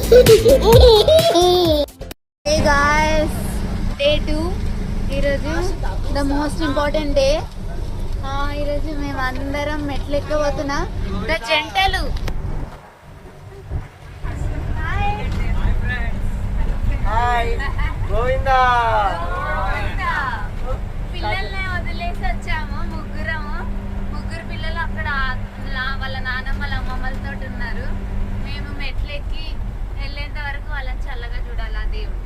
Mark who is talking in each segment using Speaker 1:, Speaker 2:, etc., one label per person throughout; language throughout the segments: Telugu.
Speaker 1: Hey guys, day 2. ఈరోజు ద మోస్ట్ ఇంపార్టెంట్ డే. ఈరోజు మేము అందరం మెట్లు ఎక్కబోతున్నాం. ద జంటలు పిల్లల్ని వదిలేసి వచ్చాము. ముగ్గురు పిల్లలు అక్కడ వాళ్ళ నాన్నమ్మ వాళ్ళ అమ్మమ్మలతో ఉన్నారు. మేము మెట్లు ఎక్కి వెళ్ళేంత వరకు వాళ్ళని చల్లగా చూడాలి. ఆ దేవుడు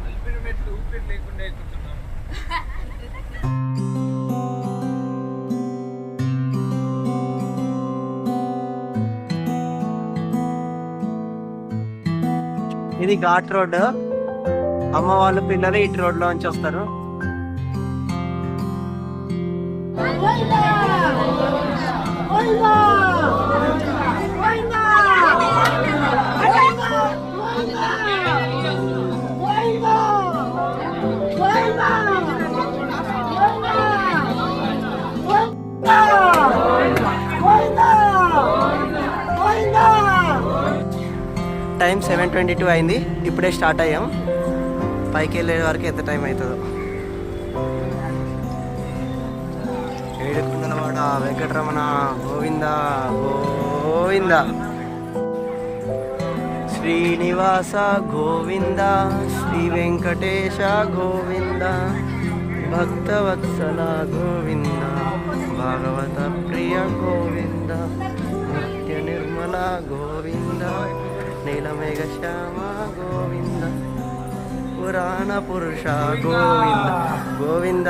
Speaker 2: ఇది ఘాట్ రోడ్. అమ్మ వాళ్ళు పిల్లలు ఇటు రోడ్ లో నుంచి వస్తారు. టైం 7:22 అయింది. ఇప్పుడే స్టార్ట్ అయ్యాం. పైకి వెళ్ళే వరకు ఎంత టైం అవుతుందో. ఏడుకుందలవాడ వెంకటరమణ గోవింద గోవింద, శ్రీనివాస గోవింద, శ్రీ వెంకటేశ గోవింద, భక్తవత్సల గోవింద, భాగవత ప్రియ గోవింద, నిత్య నిర్మల గోవింద, నీలమేఘ శ్యామ గోవింద, పురాణ పురుష Govinda Govinda.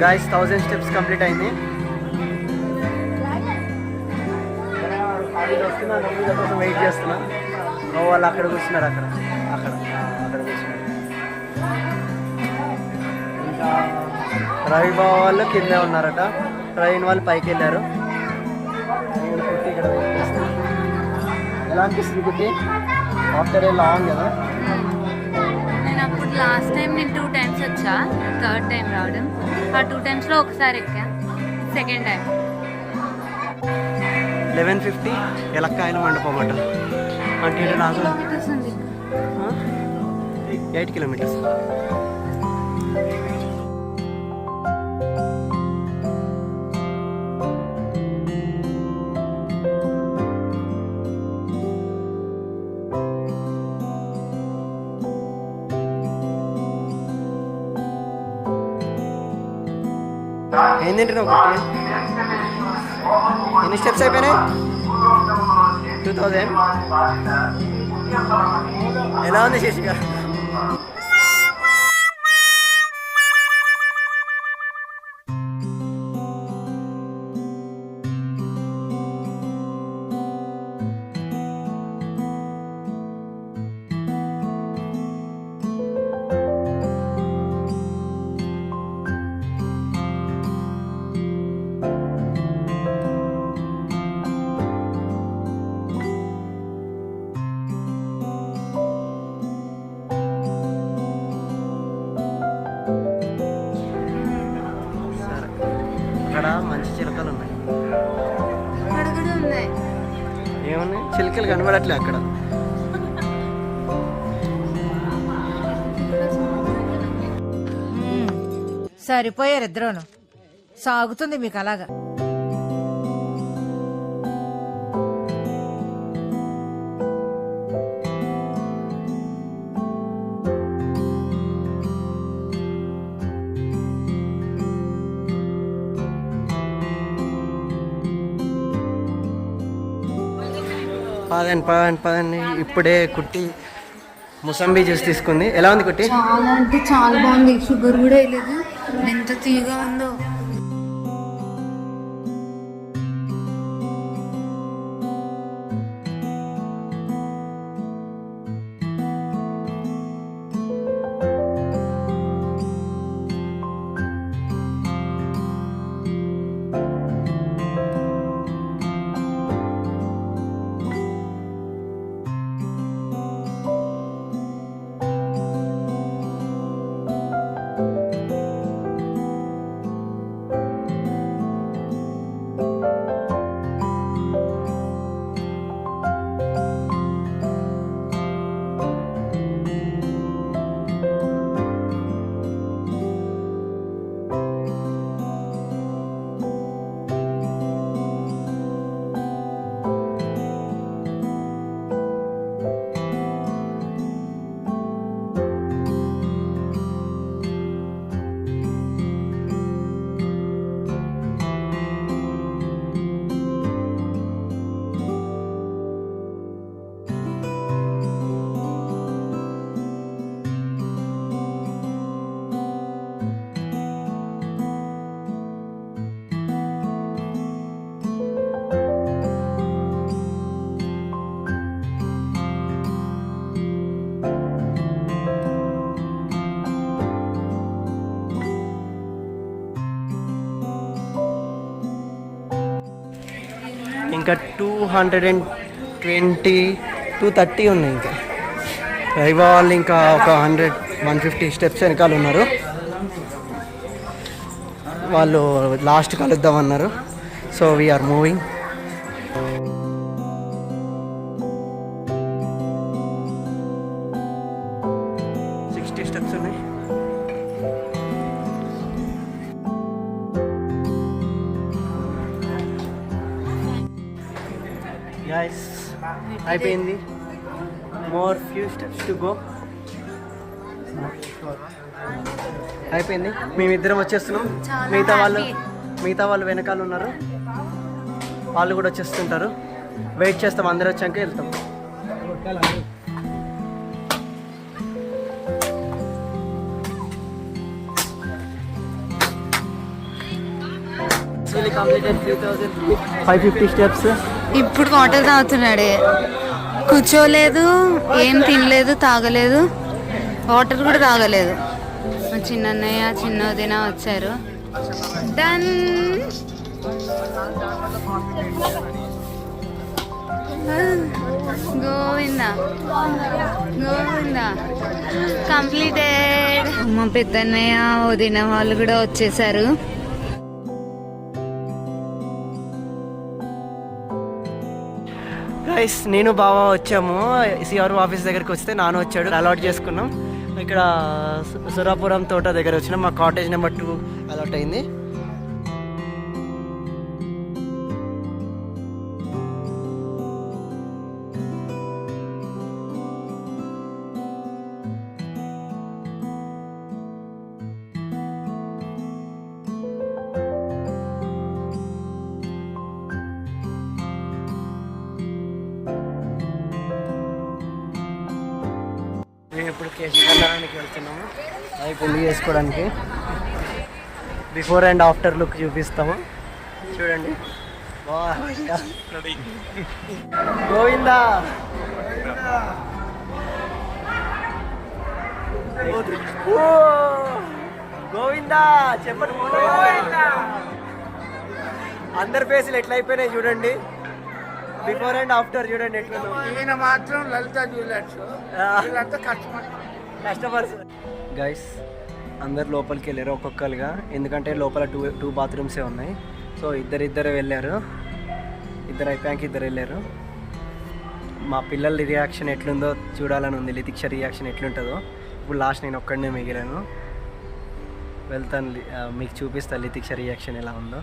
Speaker 2: Guys, 1000 steps complete అయింది. వీళ్ళ కోసం వెయిట్ చేస్తున్నా. వాళ్ళు అక్కడ కూర్చున్నారు. అక్కడ కూర్చున్నారు. ఇంకా రవి బాబా వాళ్ళు కిందే ఉన్నారట. ప్రవీణ్ వాళ్ళు పైకి వెళ్ళారు. ఇక్కడ వెయిట్ చేస్తున్నా. ఎలా అనిపిస్తుంది కుట్టి? ఆఫ్టర్ ఏ లాంగ్ కదా.
Speaker 1: నేను అప్పుడు లాస్ట్ టైం 2 times వచ్చా. థర్డ్ టైం రావడం. ఆ 2 timesలో ఒకసారి ఎక్కా. సెకండ్ టైం
Speaker 2: 11:50 ఎలక్కాయల మండపం అట. అంటే 8 kilometers. ఏం తింటున్నావు ఒకటి? ఎన్ని స్టెప్స్ అయిపోయినాయి? 2000. ఎలా ఉంది శశిక? అక్కడ మంచి చిలకలు ఉన్నాయి. ఏమున్నాయి? చిలకలు కనబడట్లే అక్కడ.
Speaker 3: సరిపోయారు ఇద్దరును. సాగుతుంది మీకు అలాగా.
Speaker 2: పదండి. ఇప్పుడే కుట్టి ముసంబి జ్యూస్ తీసుకుంది. ఎలా ఉంది కుట్టి?
Speaker 1: చాలా అంటే చాలా బాగుంది. షుగర్ కూడా వేయలేదు. ఎంత తీగా ఉందో.
Speaker 2: ఇంకా 230 ఉన్నాయి. ఇంకా రైవా వాళ్ళు ఇంకా ఒక 150 స్టెప్స్ వెనకాల ఉన్నారు. వాళ్ళు లాస్ట్ కలుద్దామన్నారు. So we're moving. స్టెప్స్ ఉన్నాయి. గైస్ అయిపోయింది. More few steps to go. అయిపోయింది. మేమిద్దరం వచ్చేస్తున్నాం. మిగతా వాళ్ళు వెనకాల ఉన్నారు. వాళ్ళు కూడా వచ్చేస్తుంటారు. వెయిట్ చేస్తాం. అందరూ వచ్చాక వెళ్తాం. Completed 3550 steps.
Speaker 1: ఇప్పుడు వాటర్ తాగుతున్నాడే. కూర్చోలేదు, ఏం తినలేదు, తాగలేదు, వాటర్ కూడా తాగలేదు. మా చిన్నన్నయ్య చిన్న వదిన వచ్చారు. డన్. గోవిందా గోవిందా కంప్లీటెడ్. మా పెద్దన్నయ్య వదిన వాళ్ళు కూడా వచ్చేసారు.
Speaker 2: గైస్ నేను బాగా వచ్చాము. సిఆర్ఓ ఆఫీస్ దగ్గరికి వస్తే నాన్న వచ్చాడు. అలాట్ చేసుకున్నాం. ఇక్కడ సురాపురం తోట దగ్గర వచ్చినాం. మా కాటేజ్ నెంబర్ 2 అలాట్ అయింది. మేము ఇప్పుడు కేశవనారాయణకి వెళ్తున్నాము. అవి పెళ్లి చేసుకోవడానికి. బిఫోర్ అండ్ ఆఫ్టర్ లుక్ చూపిస్తాము. చూడండి. గోవిందా గోవిందా చెప్పండి. అందరి ఫేసులు ఎట్లా అయిపోయినాయి చూడండి. బిఫోర్ అండ్ ఆఫ్టర్ చూడండి ఎట్లా.
Speaker 4: మాత్రం లలిత జ్యువెలర్స్
Speaker 2: కస్టమర్స్. గైస్ అందరు లోపలికి వెళ్ళారు ఒక్కొక్కరుగా. ఎందుకంటే లోపల టూ బాత్రూమ్సే ఉన్నాయి. సో ఇద్దరు వెళ్ళారు. ఇద్దరు అయిపోయాక ఇద్దరు వెళ్ళారు. మా పిల్లల రియాక్షన్ ఎట్లుందో చూడాలని ఉంది. లితిక్ష రియాక్షన్ ఎట్లుంటుందో. ఇప్పుడు లాస్ట్ నేను ఒక్కడనే మిగిలాను. వెళ్తాను, మీకు చూపిస్తాను లితిక్ష రియాక్షన్ ఎలా ఉందో.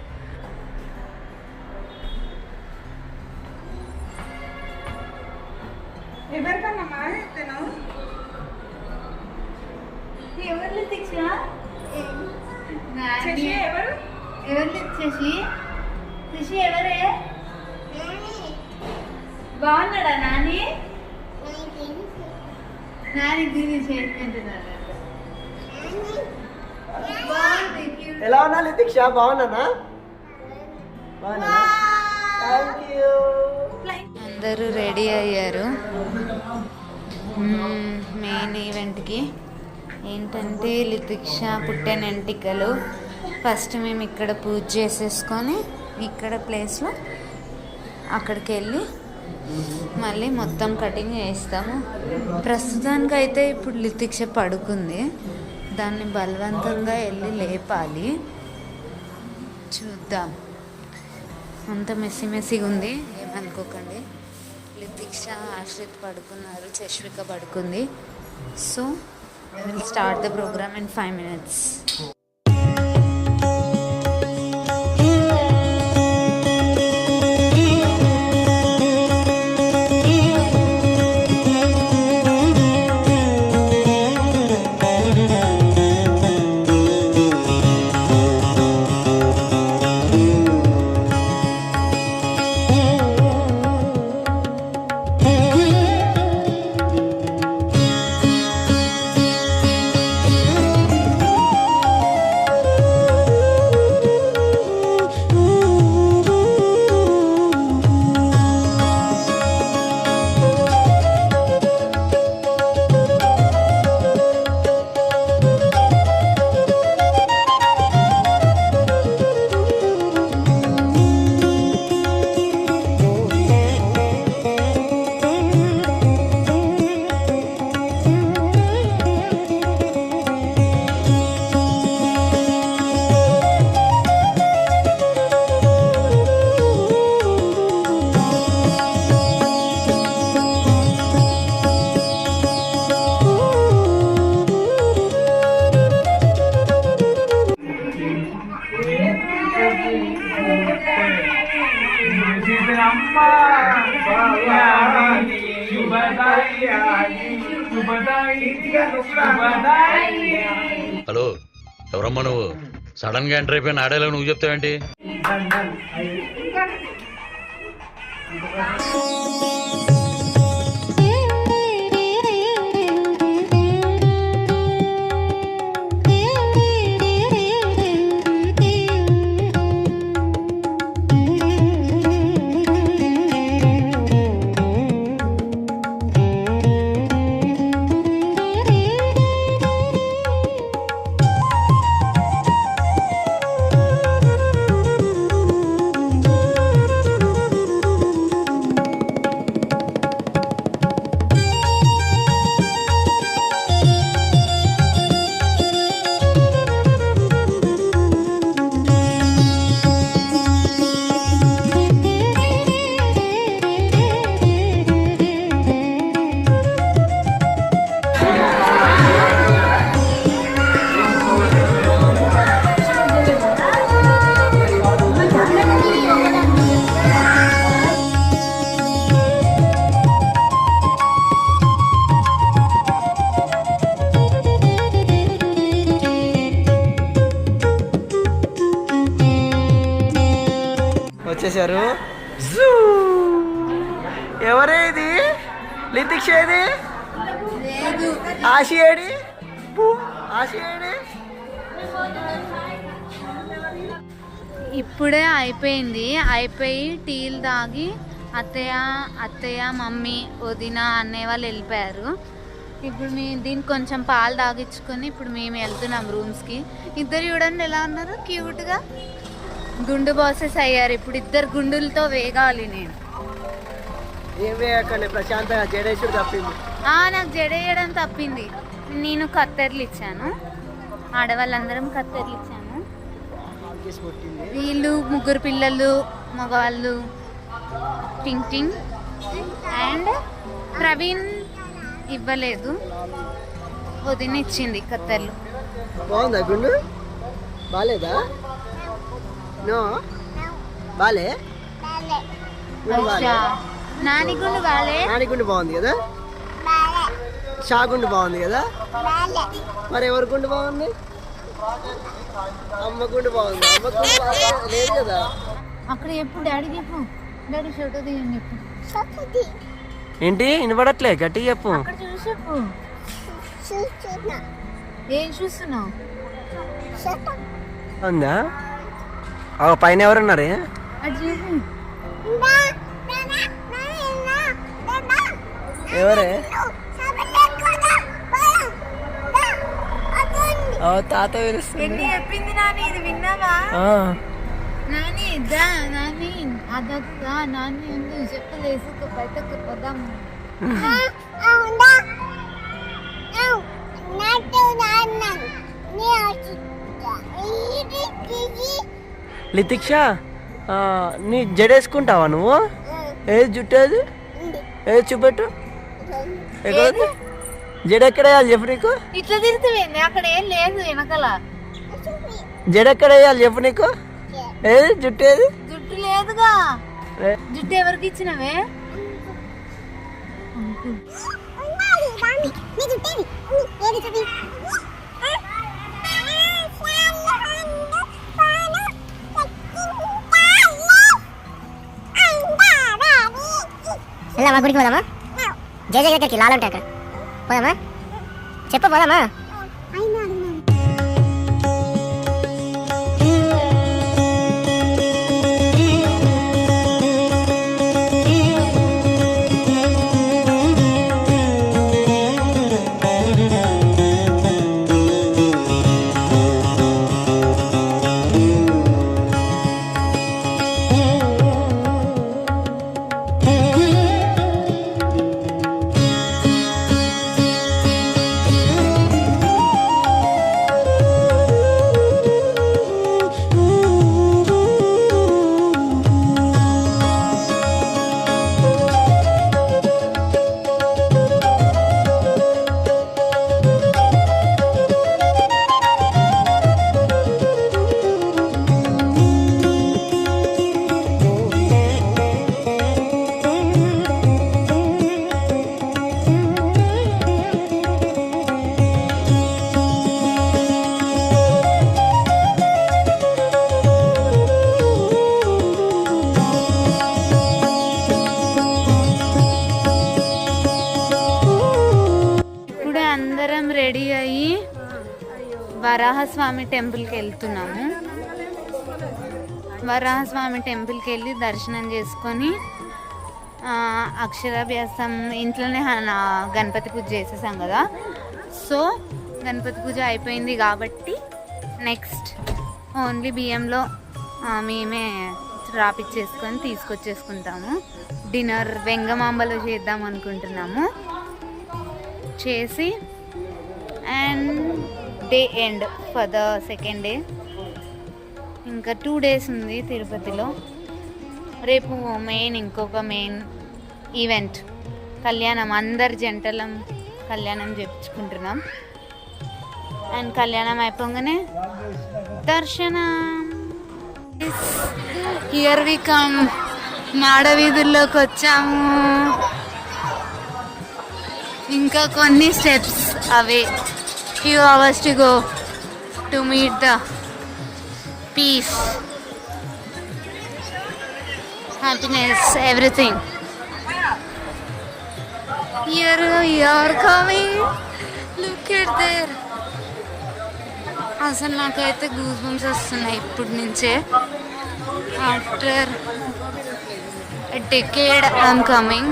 Speaker 1: ఎవరు శశి ఎవరే? బాగున్నాడా నాని? నాని దీన్ని చేసుకుంటున్నాడు.
Speaker 2: ఎలా ఉన్నా లితిక్ష? బాగున్నానా?
Speaker 1: అందరూ రెడీ అయ్యారు మెయిన్ ఈవెంట్కి. ఏంటంటే లితిక్ష పుట్టిన ఎంటికలు. ఫస్ట్ మేము ఇక్కడ పూజ చేసేసుకొని ఇక్కడ ప్లేస్లో అక్కడికి వెళ్ళి మళ్ళీ మొత్తం కటింగ్ చేస్తాము. ప్రస్తుతానికైతే ఇప్పుడు లితిక్ష పడుకుంది. దాన్ని బలవంతంగా వెళ్ళి లేపాలి. చూద్దాం. అంత మెస్సీగా ఉంది, ఏమనుకోకండి. లితిక్ష, ఆశ్రిత్ పడుకున్నారు, చశ్విక పడుకుంది. So will start the program in 5 minutes.
Speaker 5: Hello, ఎవరమ్మా నువ్వు? సడన్ గా ఎంటర్ అయిపోయిన ఆడేలా నువ్వు చెప్తావేంటి?
Speaker 2: వచ్చేసారు. ఎవరే ఇది? లితిక్ష ఏది? ఆశి ఏడి? ఆశి ఏడి?
Speaker 1: ఇప్పుడే అయిపోయి టీలు తాగి అత్తయ్య మమ్మీ వదిన అన్నయ్య వాళ్ళు వెళ్ళిపోయారు. ఇప్పుడు దీనికి కొంచెం పాలు తాగించుకొని ఇప్పుడు మేము వెళ్తున్నాం రూమ్స్కి. ఇద్దరు చూడండి ఎలా ఉన్నారు, క్యూట్గా. గుండు బాసెస్ అయ్యారు. ఇప్పుడు ఇద్దరు గుండులతో వేగాలి నేను.
Speaker 2: ఏం వేయకండి, ప్రశాంతంగా జడేశ్వరు తప్పింది.
Speaker 1: నాకు జడేయడం తప్పింది. నేను కత్తెర్లు ఇచ్చాను, ఆడవాళ్ళందరం కత్తెర్లు ఇచ్చాను. వీళ్ళు 3 పిల్లలు, మగవాళ్ళు. టింగ్ అండ్ ప్రవీణ్ ఇవ్వలేదు, వదిన ఇచ్చింది కత్తెర్లు.
Speaker 2: బాగుందా గుండు? బాలేదా? నో బాలే.
Speaker 1: నానిగుండు బాలే.
Speaker 2: నానిగుండు బాగుంది కదా, షాగుండు బాగుంది కదా. మరి ఎవరి గుండు బాగుంది? అమ్మ గుండు బాగుంది. అమ్మ గుండు లేదు కదా.
Speaker 1: అక్కడ చెప్పు డాడీ, చెప్పు డాడీ ఫోటో తీయండి చెప్పు.
Speaker 2: ఏంటి వినపడట్లే గట్టిగా చెప్పు.
Speaker 1: ఏం చూస్తున్నావు?
Speaker 2: ఉందా పైన ఎవరున్నారే? ఎవరే? తాత
Speaker 1: చెప్పింది నాని, ఇది విన్నావా? నాని దా నాని అదొక్క నాని ఎందుకు చెప్పలేసి బయటకు పోదాం.
Speaker 2: లితిక్ష నీ జడేసుకుంటావా నువ్వు? ఏది జుట్టేది? ఏది చూపెట్టు. జడ ఎక్కడ వేయాలి చెప్పు నీకు?
Speaker 1: ఇట్లా తిరుగుతుంది అక్కడ ఏం లేదు వెనకాల.
Speaker 2: జడ ఎక్కడ వేయాలి చెప్పు నీకు? ఏది జుట్టు ఏది?
Speaker 1: జుట్టు లేదుగా. జుట్టు ఎవరికి ఇచ్చినవే?
Speaker 6: వెళ్దామా గుడికి? పోదామా? జయ జయ దగ్గరికి లాలు ఉంటాయి అక్కడ. పోదామా? చెప్పు పోదామా?
Speaker 1: రెడీ అయ్యి వరాహస్వామి టెంపుల్కి వెళ్తున్నాము. వరాహస్వామి టెంపుల్కి వెళ్ళి దర్శనం చేసుకొని అక్షరాభ్యాసం ఇంట్లోనే గణపతి పూజ చేసేసాం కదా. సో గణపతి పూజ అయిపోయింది కాబట్టి నెక్స్ట్ ఓన్లీ బియ్యంలో మేమే రాపిచ్చేసుకొని తీసుకొచ్చేసుకుంటాము. డిన్నర్ వెంగమాంబలో చేద్దాం అనుకుంటున్నాము. చేసి and day end for the second day. ఇంకా 2 days ఉంది తిరుపతిలో. రేపు ఇంకొక మెయిన్ ఈవెంట్ కళ్యాణం. అందరి జంటలం కళ్యాణం చేయించుకుంటున్నాం. అండ్ కళ్యాణం అయిపోగానే దర్శనం. Here we come. మాడవీధుల్లోకి వచ్చాము. ఇంకా కొన్ని steps away. few hours to go to meet the peace, happiness, everything. Here we are coming. Look at there. అసలు నాకైతే గూస్ బంప్స్ వస్తున్నాయి ఇప్పటి నుంచే. After a decade I'm coming.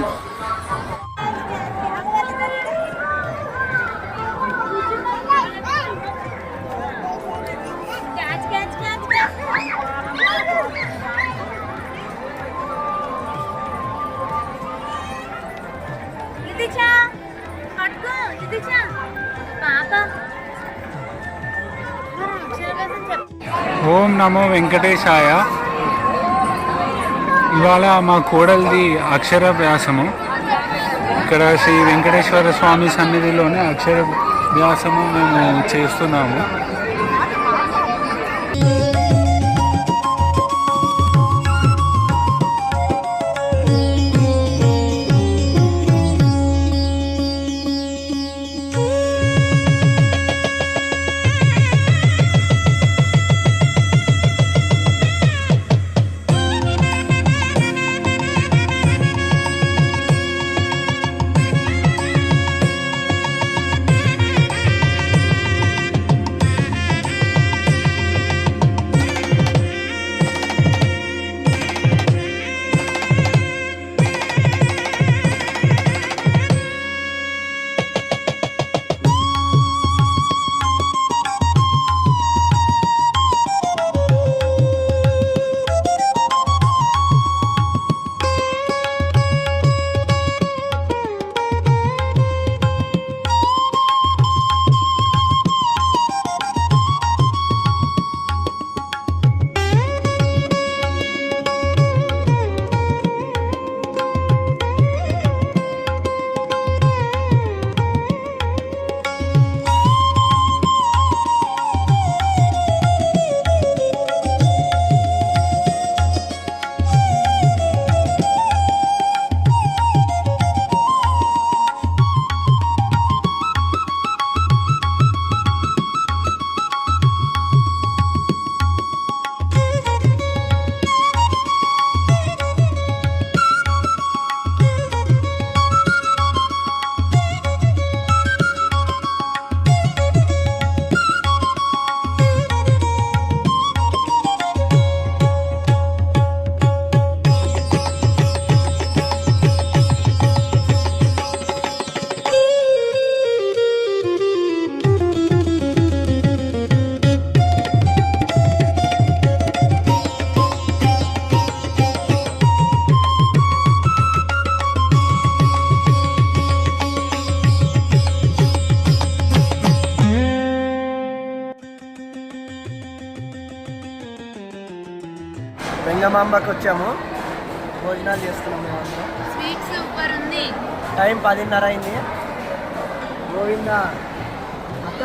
Speaker 4: ఓం నమో వెంకటేశాయ. ఇవాళ మా కోడలిది అక్షరాభ్యాసము. ఇక్కడ శ్రీ వెంకటేశ్వర స్వామి సన్నిధిలోనే అక్షరాభ్యాసము మేము చేస్తున్నాము.
Speaker 2: వెంగమాంబకి వచ్చాము, భోజనాలు చేస్తున్నాం మేమందరం.
Speaker 1: స్వీట్ సూపర్ ఉంది.
Speaker 2: టైం 10:30 అయింది. గోవిందా అక్క